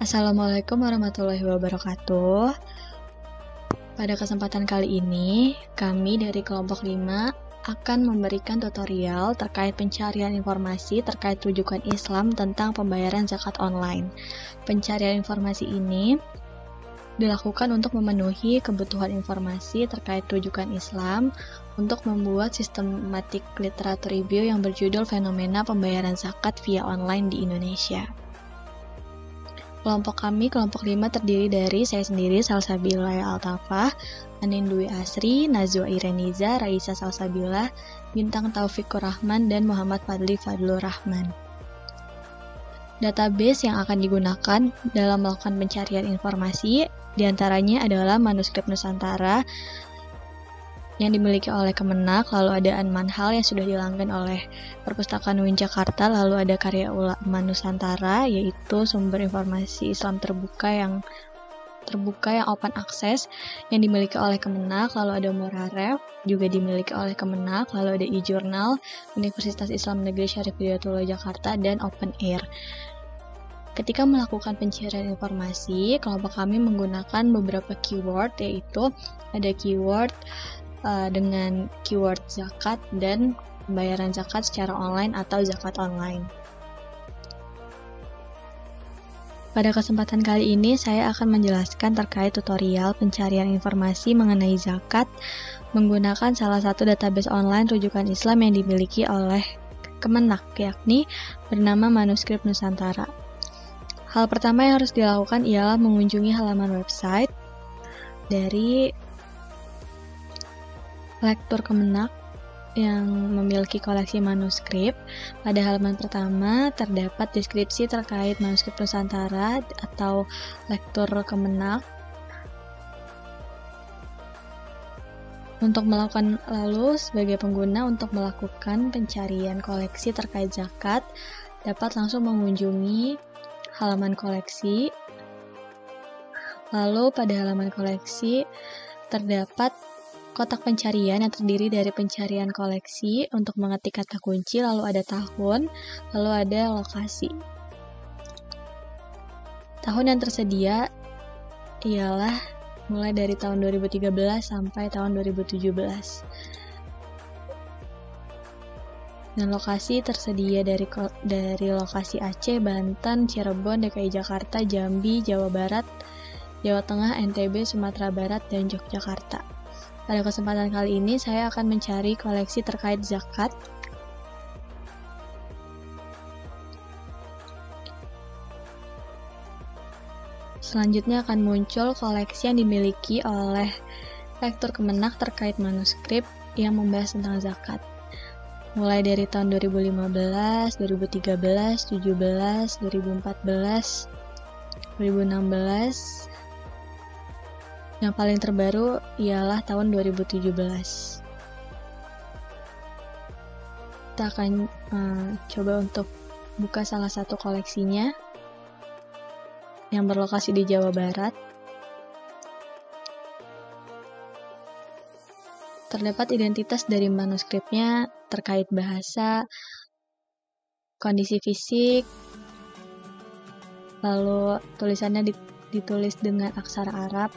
Assalamualaikum warahmatullahi wabarakatuh. Pada kesempatan kali ini, kami dari kelompok 5 akan memberikan tutorial terkait pencarian informasi terkait rujukan Islam tentang pembayaran zakat online. Pencarian informasi ini dilakukan untuk memenuhi kebutuhan informasi terkait rujukan Islam untuk membuat sistematik literatur review yang berjudul Fenomena Pembayaran Zakat via Online di Indonesia. Kelompok kami, kelompok 5, terdiri dari saya sendiri, Salsabila Altafah, Anin Dwi Asri, Nazwa Ireniza, Raisa Salsabila, Bintang Taufikur Rahman, dan Muhammad Fadli Fadlur Rahman. Database yang akan digunakan dalam melakukan pencarian informasi diantaranya adalah manuskrip Nusantara yang dimiliki oleh Kemenak, lalu ada Anmanhal yang sudah dilanggan oleh Perpustakaan UIN Jakarta, lalu ada karya ulama Nusantara, yaitu sumber informasi Islam terbuka yang open access yang dimiliki oleh Kemenak, lalu ada Muraref juga dimiliki oleh Kemenak, lalu ada e-Journal Universitas Islam Negeri Syarif Hidayatullah Jakarta, dan Open Air. Ketika melakukan pencarian informasi, kelompok kami menggunakan beberapa keyword, yaitu ada keyword dengan keyword zakat dan pembayaran zakat secara online atau zakat online. Pada kesempatan kali ini, saya akan menjelaskan terkait tutorial pencarian informasi mengenai zakat menggunakan salah satu database online rujukan Islam yang dimiliki oleh Kemenak, yakni bernama Manuskrip Nusantara. Hal pertama yang harus dilakukan ialah mengunjungi halaman website dari Lektur Kemenak yang memiliki koleksi manuskrip. Pada halaman pertama terdapat deskripsi terkait manuskrip Nusantara atau Lektur Kemenak. Lalu sebagai pengguna untuk melakukan pencarian koleksi terkait zakat, dapat langsung mengunjungi halaman koleksi. Lalu pada halaman koleksi terdapat kotak pencarian yang terdiri dari pencarian koleksi untuk mengetik kata kunci, lalu ada tahun, lalu ada lokasi. Tahun yang tersedia ialah mulai dari tahun 2013 sampai tahun 2017. Dan lokasi tersedia dari lokasi Aceh, Banten, Cirebon, DKI Jakarta, Jambi, Jawa Barat, Jawa Tengah, NTB, Sumatera Barat, dan Yogyakarta. Pada kesempatan kali ini, saya akan mencari koleksi terkait zakat. Selanjutnya akan muncul koleksi yang dimiliki oleh Lektur Kemenak terkait manuskrip yang membahas tentang zakat. Mulai dari tahun 2015, 2013, 2017, 2014, 2016, yang paling terbaru ialah tahun 2017. Kita akan coba untuk buka salah satu koleksinya yang berlokasi di Jawa Barat. Terdapat identitas dari manuskripnya terkait bahasa, kondisi fisik, lalu tulisannya ditulis dengan aksara Arab.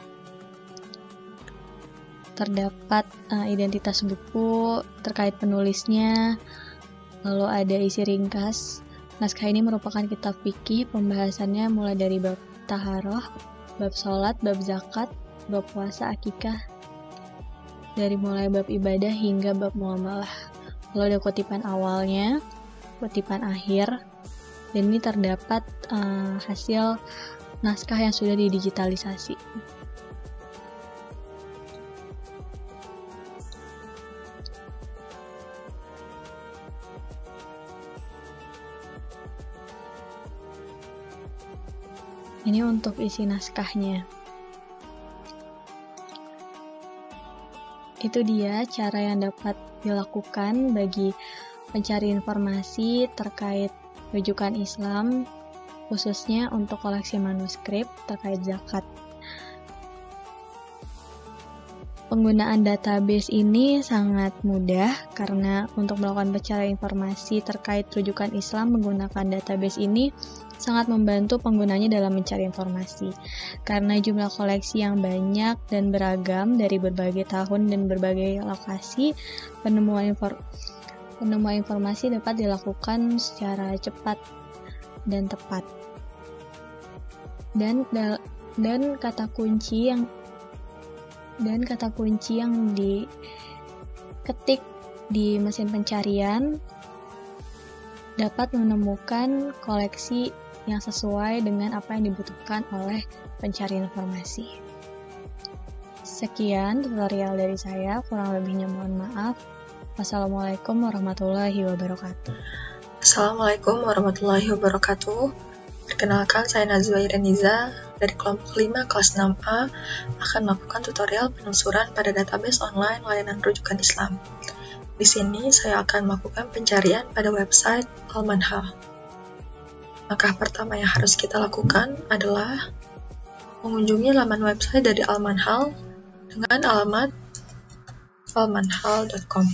Terdapat identitas buku terkait penulisnya, lalu ada isi ringkas. Naskah ini merupakan kitab fikih, pembahasannya mulai dari bab taharoh, bab sholat, bab zakat, bab puasa, akikah, dari mulai bab ibadah hingga bab muamalah. Lalu ada kutipan awalnya, kutipan akhir, dan ini terdapat hasil naskah yang sudah didigitalisasi. Ini untuk isi naskahnya. Itu dia cara yang dapat dilakukan bagi mencari informasi terkait rujukan Islam, khususnya untuk koleksi manuskrip terkait zakat. Penggunaan database ini sangat mudah karena untuk melakukan pencarian informasi terkait rujukan Islam menggunakan database ini sangat membantu penggunanya dalam mencari informasi. Karena jumlah koleksi yang banyak dan beragam dari berbagai tahun dan berbagai lokasi, penemuan informasi dapat dilakukan secara cepat dan tepat. Dan kata kunci yang diketik di mesin pencarian dapat menemukan koleksi yang sesuai dengan apa yang dibutuhkan oleh pencari informasi. Sekian tutorial dari saya, kurang lebihnya mohon maaf. Wassalamualaikum warahmatullahi wabarakatuh. Assalamualaikum warahmatullahi wabarakatuh. Perkenalkan, saya Nazwa Ireniza dari kelompok 5 kelas 6A akan melakukan tutorial penelusuran pada database online layanan rujukan Islam. Di sini saya akan melakukan pencarian pada website Al-Manhal. Langkah pertama yang harus kita lakukan adalah mengunjungi laman website dari Al-Manhal dengan alamat almanhal.com.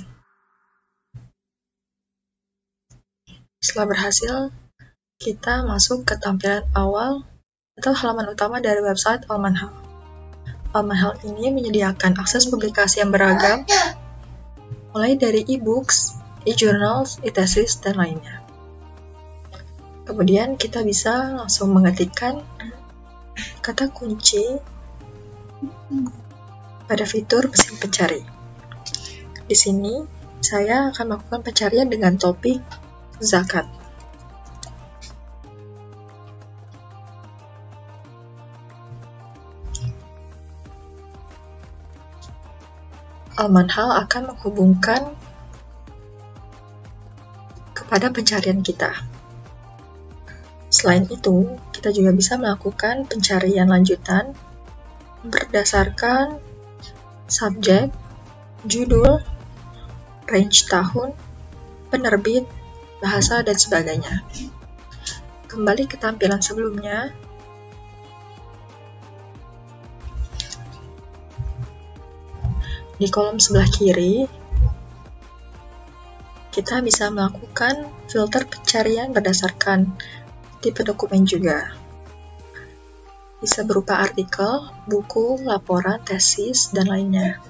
Setelah berhasil, kita masuk ke tampilan awal atau halaman utama dari website Al-Manhal. Al-Manhal ini menyediakan akses publikasi yang beragam, mulai dari e-books, e-journals, e-thesis, dan lainnya. Kemudian kita bisa langsung mengetikkan kata kunci pada fitur mesin pencari. Di sini, saya akan melakukan pencarian dengan topik zakat. Al-Manhal akan menghubungkan kepada pencarian kita. Selain itu, kita juga bisa melakukan pencarian lanjutan berdasarkan subjek, judul, range tahun, penerbit, bahasa, dan sebagainya. Kembali ke tampilan sebelumnya. Di kolom sebelah kiri, kita bisa melakukan filter pencarian berdasarkan tipe dokumen juga. Bisa berupa artikel, buku, laporan, tesis, dan lainnya.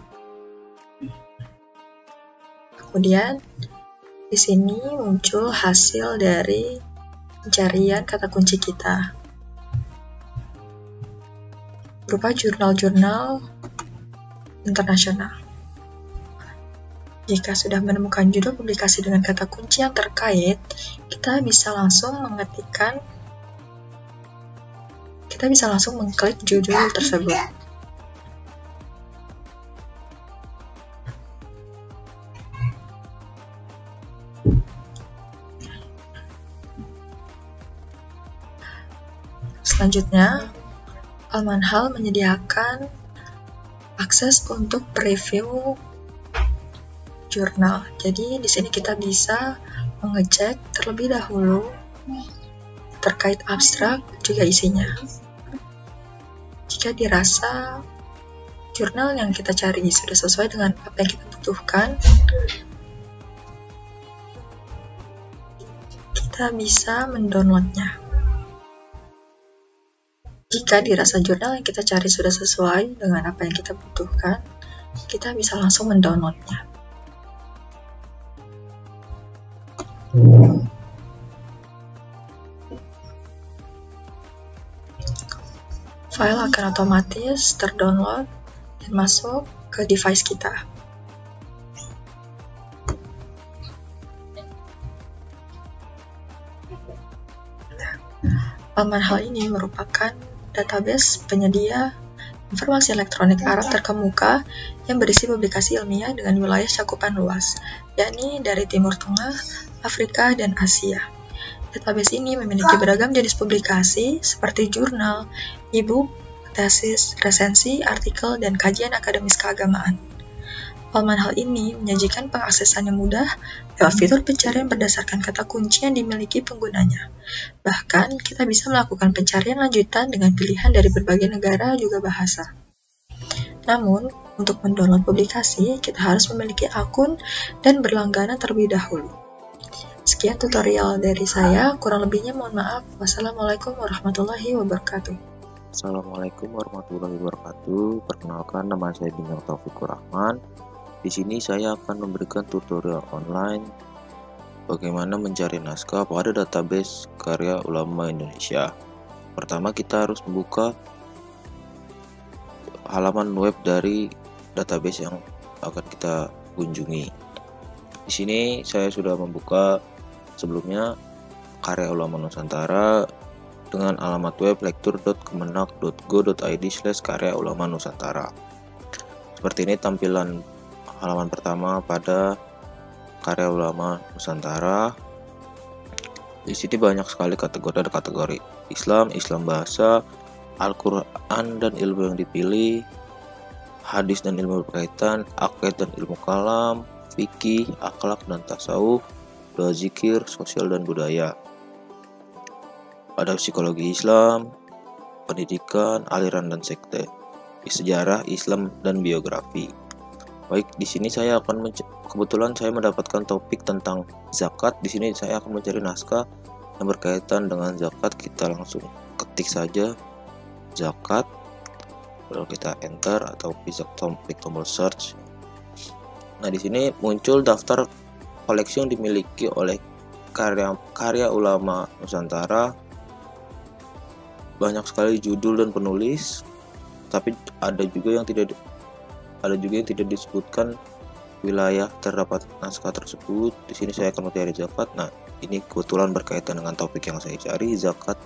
Kemudian, di sini muncul hasil dari pencarian kata kunci kita. Berupa jurnal-jurnal internasional. Jika sudah menemukan judul publikasi dengan kata kunci yang terkait, kita bisa langsung mengklik judul tersebut. Selanjutnya, Al-Manhal menyediakan akses untuk preview jurnal. Jadi di sini kita bisa mengecek terlebih dahulu terkait abstrak juga isinya. Jika dirasa jurnal yang kita cari sudah sesuai dengan apa yang kita butuhkan, kita bisa mendownloadnya. Jika dirasa jurnal yang kita cari sudah sesuai dengan apa yang kita butuhkan, kita bisa langsung mendownloadnya. File akan otomatis terdownload dan masuk ke device kita. Al-Manhal ini merupakan database penyedia informasi elektronik Arab terkemuka yang berisi publikasi ilmiah dengan wilayah cakupan luas, yakni dari Timur Tengah, Afrika, dan Asia. Database ini memiliki beragam jenis publikasi seperti jurnal, e-book, tesis, resensi, artikel, dan kajian akademis keagamaan. Al-Manhal ini menyajikan pengaksesan yang mudah lewat fitur pencarian berdasarkan kata kunci yang dimiliki penggunanya. Bahkan, kita bisa melakukan pencarian lanjutan dengan pilihan dari berbagai negara juga bahasa. Namun, untuk mendownload publikasi, kita harus memiliki akun dan berlangganan terlebih dahulu. Sekian tutorial dari saya, kurang lebihnya mohon maaf. Wassalamualaikum warahmatullahi wabarakatuh. Assalamualaikum warahmatullahi wabarakatuh. Perkenalkan, nama saya Bintang Taufikur Rahman. Di sini saya akan memberikan tutorial online bagaimana mencari naskah pada database karya ulama Indonesia. Pertama, kita harus membuka halaman web dari database yang akan kita kunjungi. Di sini saya sudah membuka sebelumnya karya ulama Nusantara dengan alamat web lektur.kemenak.go.id/karya ulama Nusantara. Seperti ini tampilan halaman pertama pada karya ulama Nusantara. Di sini banyak sekali kategori, ada kategori Islam, Islam bahasa, Al-Quran dan ilmu yang dipilih, hadis dan ilmu berkaitan, akid dan ilmu kalam, fikih, akhlak dan tasawuf, doa zikir, sosial dan budaya. Ada psikologi Islam, pendidikan, aliran dan sekte, sejarah Islam dan biografi. Baik, di sini saya akan kebetulan saya mendapatkan topik tentang zakat. Di sini saya akan mencari naskah yang berkaitan dengan zakat. Kita langsung ketik saja zakat, lalu kita enter atau klik tombol search. Nah, di sini muncul daftar koleksi yang dimiliki oleh karya ulama Nusantara. Banyak sekali judul dan penulis, tapi ada juga yang tidak disebutkan wilayah terdapat naskah tersebut. Di sini saya akan mencari zakat. Nah, ini kebetulan berkaitan dengan topik yang saya cari, zakat.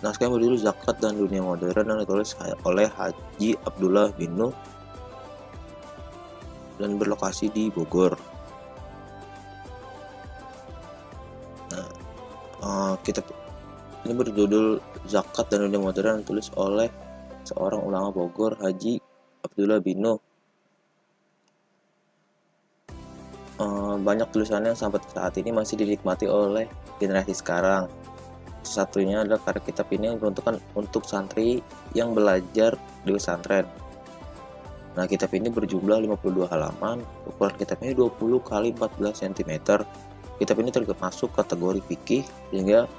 Naskah yang berjudul Zakat dan Dunia Modern yang ditulis oleh Haji Abdullah bin Nuh dan berlokasi di Bogor. Nah, kitab ini berjudul Zakat dan Dunia Modern ditulis oleh seorang ulama Bogor, Haji Abdullah bin Nuh. Banyak tulisannya yang sampai saat ini masih dinikmati oleh generasi sekarang. Satunya adalah karya kitab ini yang diperuntukkan untuk santri yang belajar di pesantren. Nah, kitab ini berjumlah 52 halaman, ukuran kitabnya 20 x 14 cm. Kitab ini termasuk kategori fikih, sehingga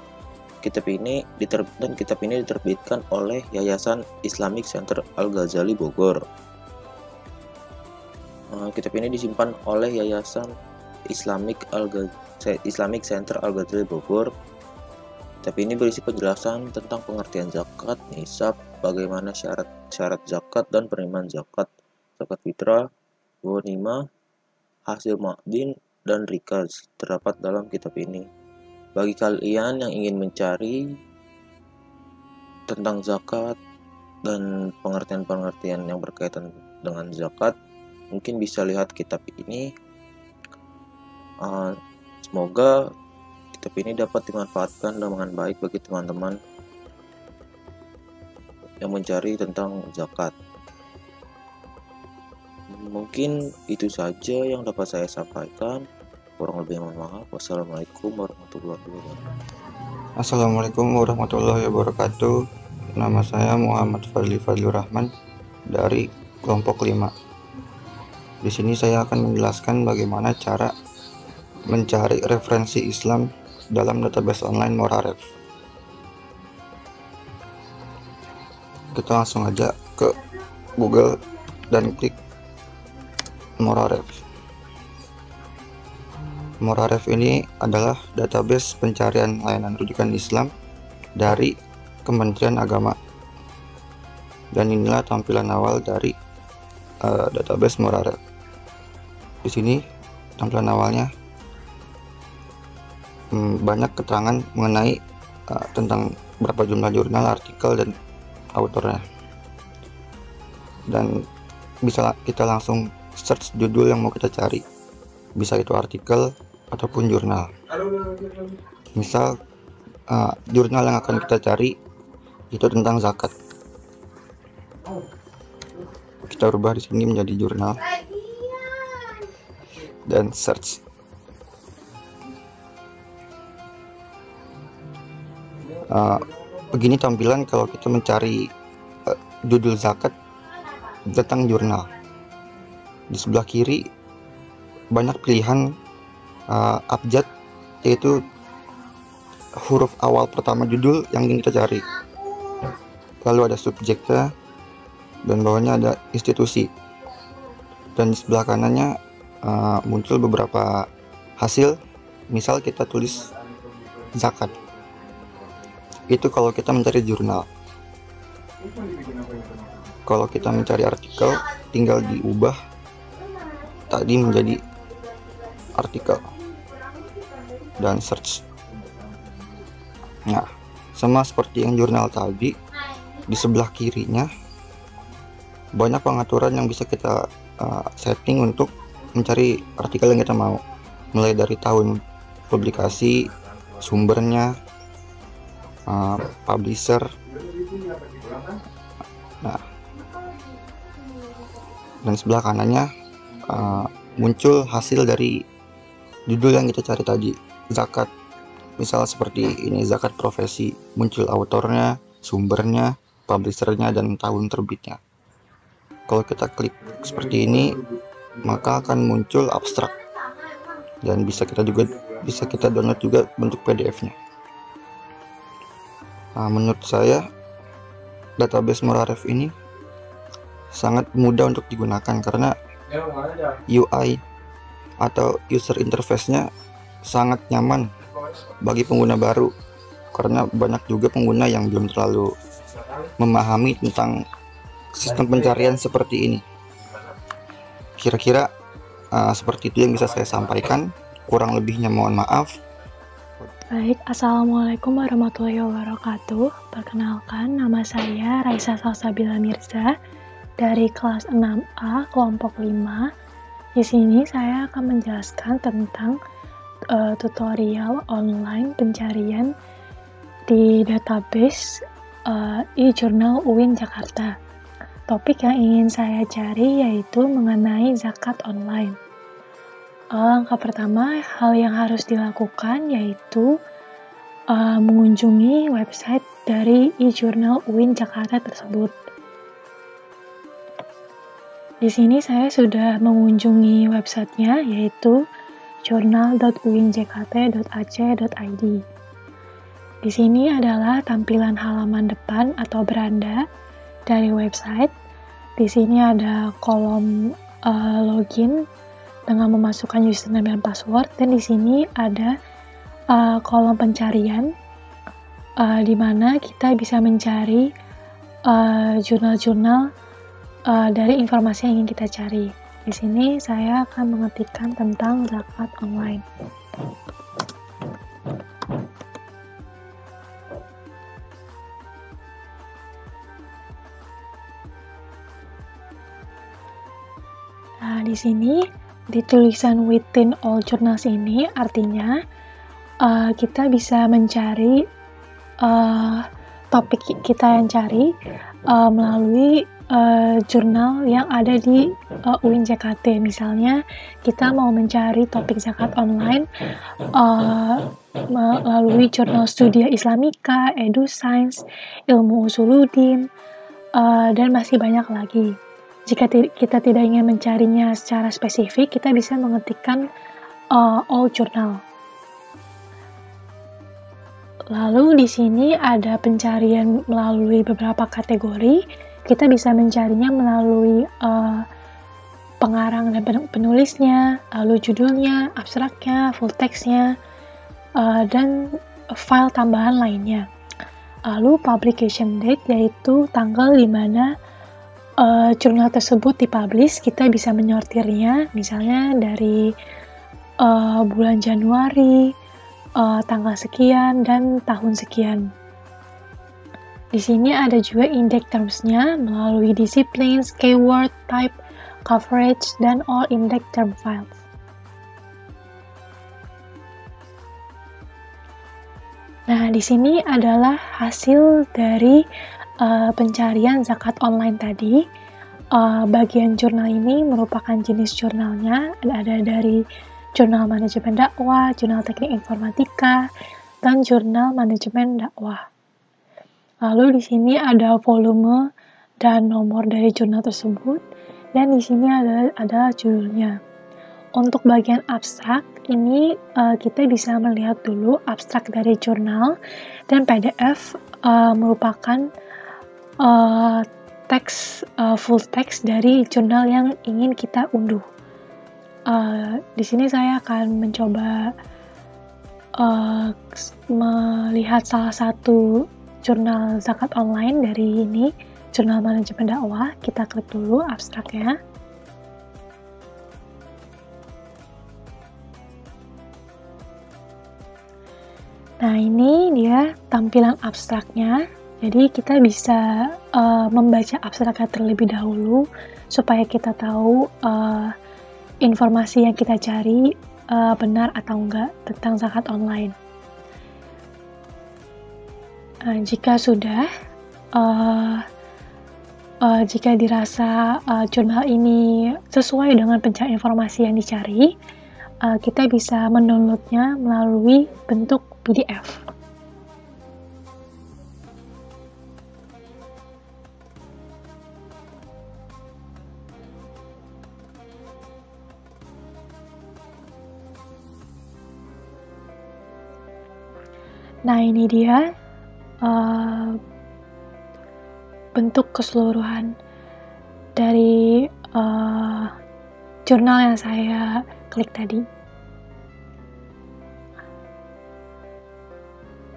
kitab ini diterbitkan oleh Yayasan Islamic Center Al-Ghazali Bogor. Kitab ini disimpan oleh Yayasan Islamic Center Al-Ghazali Bogor. Kitab ini berisi penjelasan tentang pengertian zakat, nisab, bagaimana syarat zakat dan penerimaan zakat fitrah, ghanimah, hasil ma'din, dan rikaz terdapat dalam kitab ini. Bagi kalian yang ingin mencari tentang zakat dan pengertian-pengertian yang berkaitan dengan zakat, mungkin bisa lihat kitab ini. Semoga kitab ini dapat dimanfaatkan dengan baik bagi teman-teman yang mencari tentang zakat. Mungkin itu saja yang dapat saya sampaikan. Kurang lebih mohon maaf. Wassalamualaikum warahmatullahi wabarakatuh. Assalamualaikum warahmatullahi wabarakatuh. Nama saya Muhammad Fadlur Rahman dari kelompok 5. Di sini saya akan menjelaskan bagaimana cara mencari referensi Islam dalam database online Morarev. Kita langsung aja ke Google dan klik Morarev. Morarev ini adalah database pencarian layanan rujukan Islam dari Kementerian Agama. Dan inilah tampilan awal dari database Morarev. Di sini tampilan awalnya banyak keterangan mengenai tentang berapa jumlah jurnal, artikel, dan autornya. Dan bisa kita langsung search judul yang mau kita cari. Bisa itu artikel ataupun jurnal. Misal jurnal yang akan kita cari itu tentang zakat. Kita rubah di sini menjadi jurnal dan search. Begini tampilan kalau kita mencari judul zakat tentang jurnal. Di sebelah kiri banyak pilihan abjad yaitu huruf awal pertama judul yang ingin kita cari. Lalu ada subjeknya, dan bawahnya ada institusi. Dan di sebelah kanannya muncul beberapa hasil. Misal kita tulis zakat. Itu kalau kita mencari jurnal. Kalau kita mencari artikel, tinggal diubah tadi menjadi artikel dan search. Nah, sama seperti yang jurnal tadi, di sebelah kirinya banyak pengaturan yang bisa kita setting untuk mencari artikel yang kita mau, mulai dari tahun publikasi, sumbernya, publisher. Nah, dan sebelah kanannya muncul hasil dari judul yang kita cari tadi, zakat. Misal seperti ini, zakat profesi, muncul autornya, sumbernya, publishernya, dan tahun terbitnya. Kalau kita klik seperti ini, maka akan muncul abstrak, dan bisa kita download juga bentuk PDF-nya. Menurut saya database Morarev ini sangat mudah untuk digunakan karena UI atau user interface-nya sangat nyaman bagi pengguna baru, karena banyak juga pengguna yang belum terlalu memahami tentang sistem pencarian seperti ini. Kira-kira seperti itu yang bisa saya sampaikan. Kurang lebihnya mohon maaf. Baik, Assalamualaikum warahmatullahi wabarakatuh. Perkenalkan, nama saya Raisa Salsabila Mirza dari kelas 6A kelompok 5. Di sini saya akan menjelaskan tentang tutorial online pencarian di database e-jurnal UIN Jakarta. Topik yang ingin saya cari yaitu mengenai zakat online. Langkah pertama, hal yang harus dilakukan yaitu mengunjungi website dari e-jurnal UIN Jakarta tersebut. Di sini saya sudah mengunjungi websitenya yaitu journal.uinjkt.ac.id. Di sini adalah tampilan halaman depan atau beranda dari website. Di sini ada kolom login dengan memasukkan username dan password, dan di sini ada kolom pencarian di mana kita bisa mencari jurnal-jurnal dari informasi yang ingin kita cari. Di sini saya akan mengetikkan tentang zakat online. Nah, di sini di tulisan within all journals ini artinya kita bisa mencari topik kita yang cari melalui jurnal yang ada di UIN JKT. Misalnya kita mau mencari topik zakat online melalui jurnal Studia Islamika, EduScience, Ilmu Usuluddin, dan masih banyak lagi. Jika kita tidak ingin mencarinya secara spesifik, kita bisa mengetikkan all journal. Lalu di sini ada pencarian melalui beberapa kategori. Kita bisa mencarinya melalui pengarang dan penulisnya, lalu judulnya, abstraknya, full text-nya, dan file tambahan lainnya. Lalu publication date, yaitu tanggal di mana jurnal tersebut dipublish. Kita bisa menyortirnya, misalnya dari bulan Januari, tanggal sekian, dan tahun sekian. Di sini ada juga index terms-nya melalui disciplines, keyword, type, coverage, dan all index term files. Nah, di sini adalah hasil dari pencarian zakat online tadi. Bagian jurnal ini merupakan jenis jurnalnya, ada dari jurnal manajemen dakwah, jurnal teknik informatika, dan jurnal manajemen dakwah. Lalu di sini ada volume dan nomor dari jurnal tersebut, dan di sini ada judulnya. Untuk bagian abstrak, ini kita bisa melihat dulu abstrak dari jurnal, dan PDF merupakan teks full text dari jurnal yang ingin kita unduh. Di sini saya akan mencoba melihat salah satu jurnal zakat online dari ini, Jurnal Manajemen Dakwah. Kita klik dulu abstraknya. Nah, ini dia tampilan abstraknya. Jadi kita bisa membaca abstraknya terlebih dahulu supaya kita tahu informasi yang kita cari benar atau enggak tentang zakat online. Jika sudah, jika dirasa jurnal ini sesuai dengan pencarian informasi yang dicari, kita bisa mendownloadnya melalui bentuk PDF. Nah, ini dia bentuk keseluruhan dari jurnal yang saya klik tadi.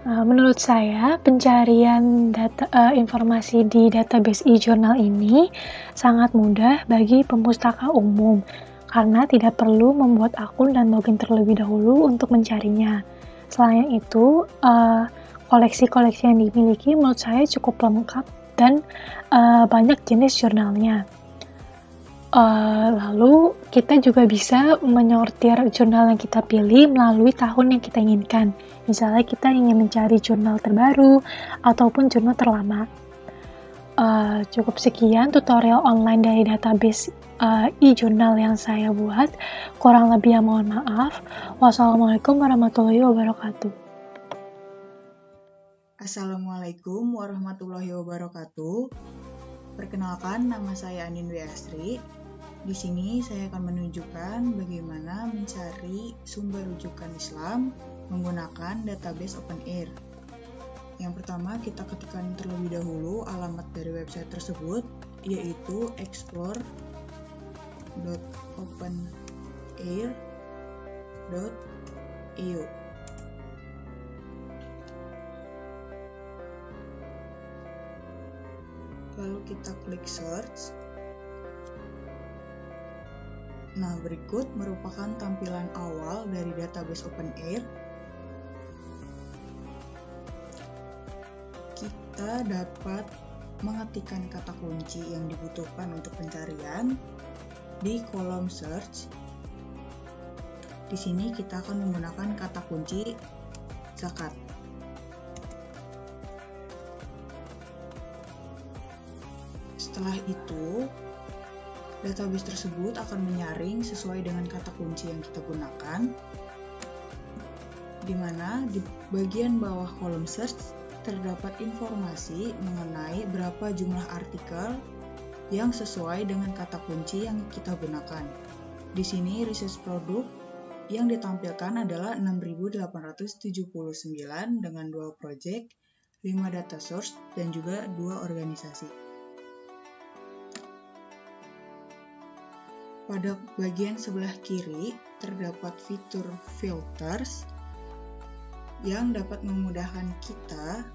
Menurut saya, pencarian informasi di database e-jurnal ini sangat mudah bagi pemustaka umum karena tidak perlu membuat akun dan login terlebih dahulu untuk mencarinya. Selain itu, koleksi-koleksi yang dimiliki menurut saya cukup lengkap dan banyak jenis jurnalnya. Lalu kita juga bisa menyortir jurnal yang kita pilih melalui tahun yang kita inginkan. Misalnya kita ingin mencari jurnal terbaru ataupun jurnal terlama. Cukup sekian tutorial online dari database e-jurnal yang saya buat. Kurang lebih mohon maaf. Wassalamualaikum warahmatullahi wabarakatuh. Assalamualaikum warahmatullahi wabarakatuh. Perkenalkan, nama saya Anin Dwi Astri. Di sini saya akan menunjukkan bagaimana mencari sumber rujukan Islam menggunakan database OpenAIR. Yang pertama, kita ketikkan terlebih dahulu alamat dari website tersebut, yaitu explore.openair.eu. Lalu kita klik search. Nah, berikut merupakan tampilan awal dari database OpenAIR. Kita dapat mengetikkan kata kunci yang dibutuhkan untuk pencarian di kolom search. Di sini kita akan menggunakan kata kunci zakat. Setelah itu, database tersebut akan menyaring sesuai dengan kata kunci yang kita gunakan, di mana di bagian bawah kolom search terdapat informasi mengenai berapa jumlah artikel yang sesuai dengan kata kunci yang kita gunakan. Di sini research produk yang ditampilkan adalah 6.879 dengan 2 project, 5 data source, dan juga 2 organisasi. Pada bagian sebelah kiri terdapat fitur filters yang dapat memudahkan kita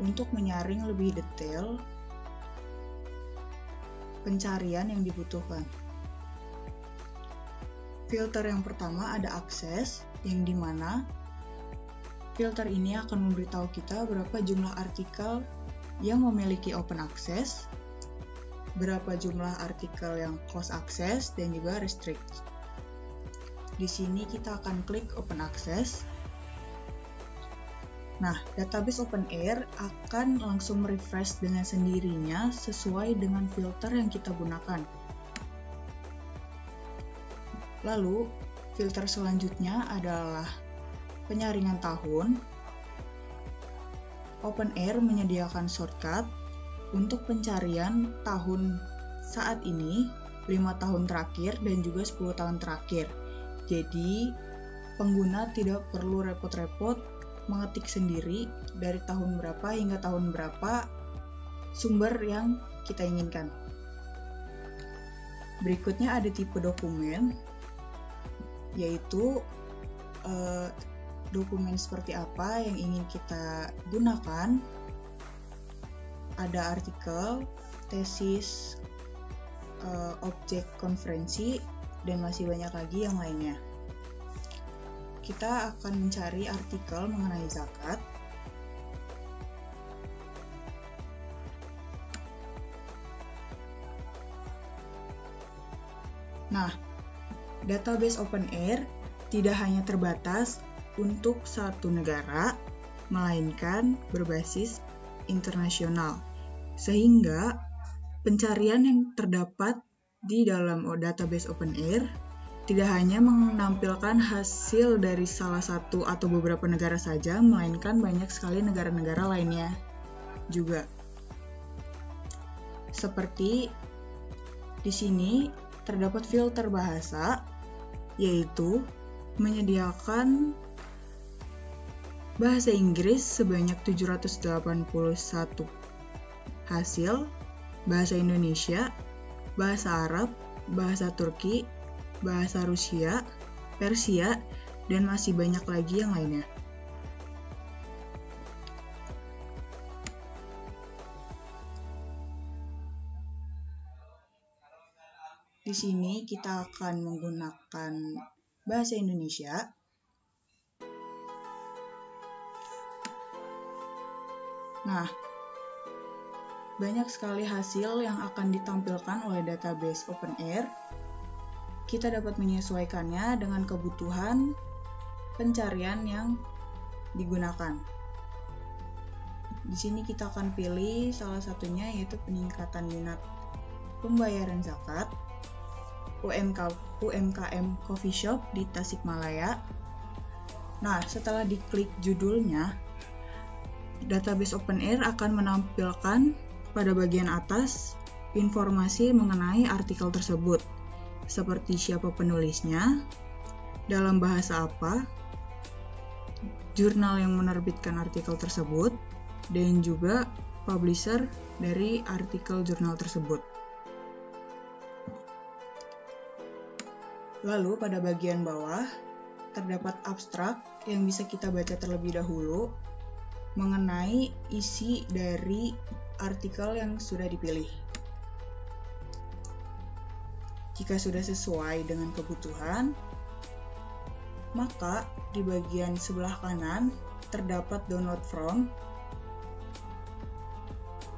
untuk menyaring lebih detail pencarian yang dibutuhkan. Filter yang pertama ada akses, yang dimana filter ini akan memberitahu kita berapa jumlah artikel yang memiliki open access, berapa jumlah artikel yang close access, dan juga restrict. Di sini kita akan klik open access. Nah, database OpenAIR akan langsung merefresh dengan sendirinya sesuai dengan filter yang kita gunakan. Lalu, filter selanjutnya adalah penyaringan tahun. OpenAIR menyediakan shortcut untuk pencarian tahun saat ini, 5 tahun terakhir, dan juga 10 tahun terakhir. Jadi, pengguna tidak perlu repot-repot mengetik sendiri dari tahun berapa hingga tahun berapa sumber yang kita inginkan. Berikutnya ada tipe dokumen, yaitu dokumen seperti apa yang ingin kita gunakan. Ada artikel, tesis, objek konferensi, dan masih banyak lagi yang lainnya. Kita akan mencari artikel mengenai zakat. Nah, database OpenAIRE tidak hanya terbatas untuk satu negara, melainkan berbasis internasional. Sehingga pencarian yang terdapat di dalam database OpenAIRE tidak hanya menampilkan hasil dari salah satu atau beberapa negara saja, melainkan banyak sekali negara-negara lainnya juga. Seperti di sini terdapat filter bahasa, yaitu menyediakan bahasa Inggris sebanyak 781 hasil, bahasa Indonesia, bahasa Arab, bahasa Turki, bahasa Rusia, Persia, dan masih banyak lagi yang lainnya. Di sini kita akan menggunakan bahasa Indonesia. Nah, banyak sekali hasil yang akan ditampilkan oleh database OpenAIRE. Kita dapat menyesuaikannya dengan kebutuhan pencarian yang digunakan. Di sini kita akan pilih salah satunya, yaitu peningkatan minat pembayaran zakat, UMKM Coffee Shop di Tasikmalaya. Nah, setelah diklik judulnya, database OpenAIRE akan menampilkan pada bagian atas informasi mengenai artikel tersebut, seperti siapa penulisnya, dalam bahasa apa, jurnal yang menerbitkan artikel tersebut, dan juga publisher dari artikel jurnal tersebut. Lalu pada bagian bawah terdapat abstrak yang bisa kita baca terlebih dahulu mengenai isi dari artikel yang sudah dipilih. Jika sudah sesuai dengan kebutuhan, maka di bagian sebelah kanan terdapat download from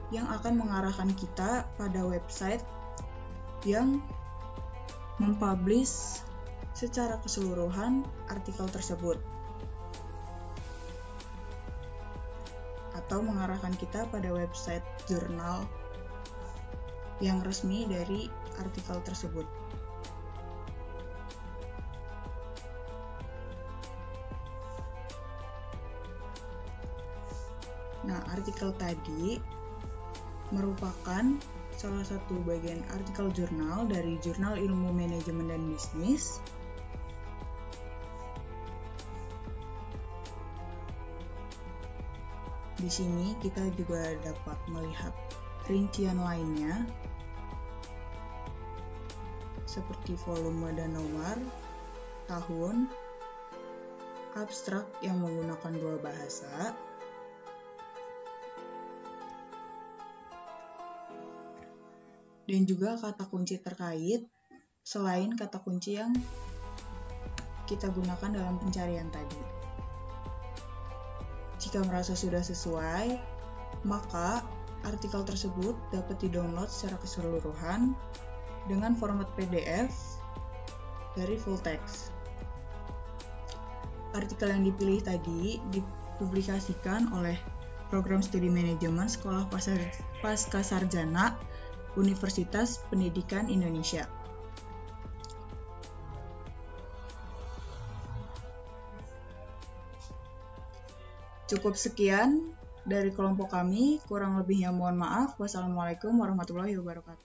yang akan mengarahkan kita pada website yang mempublish secara keseluruhan artikel tersebut, atau mengarahkan kita pada website jurnal yang resmi dari artikel tersebut. Nah, artikel tadi merupakan salah satu bagian artikel jurnal dari Jurnal Ilmu Manajemen dan Bisnis. Di sini kita juga dapat melihat rincian lainnya, seperti volume dan nomor, tahun, abstrak yang menggunakan 2 bahasa, dan juga kata kunci terkait selain kata kunci yang kita gunakan dalam pencarian tadi. Jika merasa sudah sesuai, maka artikel tersebut dapat di-download secara keseluruhan dengan format PDF dari full text. Artikel yang dipilih tadi dipublikasikan oleh Program Studi Manajemen Sekolah Pascasarjana Universitas Pendidikan Indonesia. Cukup sekian dari kelompok kami, kurang lebihnya mohon maaf. Wassalamualaikum warahmatullahi wabarakatuh.